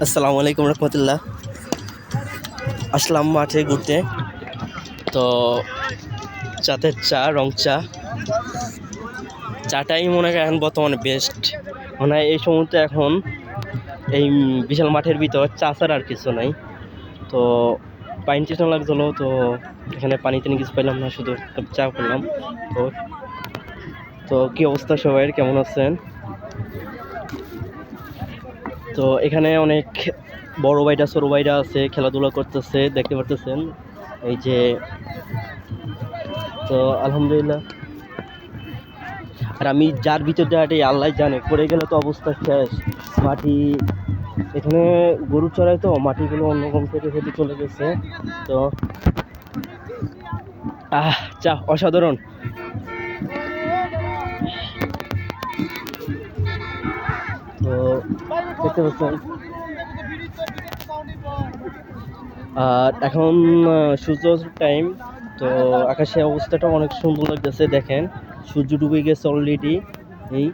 আসসালামু আলাইকুম রহমতুল্লাহ। আসলাম মাঠে ঘুরতে। তো চাতের চা, রং চা, চাটাই মনে হয় এখন বর্তমানে বেস্ট। মনে হয় এই সময়তে এখন এই বিশাল মাঠের ভিতর চা ছাড়া আর কিছু নাই। তো পানি চেষ্টা লাগছিল, তো এখানে পানি টানি কিছু পেলাম না, শুধু চা করলাম। তো তো কী অবস্থা সবাই, কেমন আছেন? তো এখানে অনেক বড় ভাইরা ছোট ভাইরা আছে, খেলাধুলা করতেছে, দেখতে পারতেছেন এই যে। তো আলহামদুলিল্লাহ। আর আমি যার ভিতর দিয়ে আল্লাহ জানে, পড়ে গেলে তো অবস্থা শেষ। মাটি এখানে গরু চড়াই, তো মাটিগুলো অন্যরকম ফেটে ফেটে চলে গেছে। তো চা অসাধারণ। তো দেখতে পাচ্ছেন, আর এখন সূর্য টাইম। তো আকাশের অবস্থাটা অনেক সুন্দর লাগতেছে, দেখেন সূর্য ডুবে গেছে অলরেডি। এই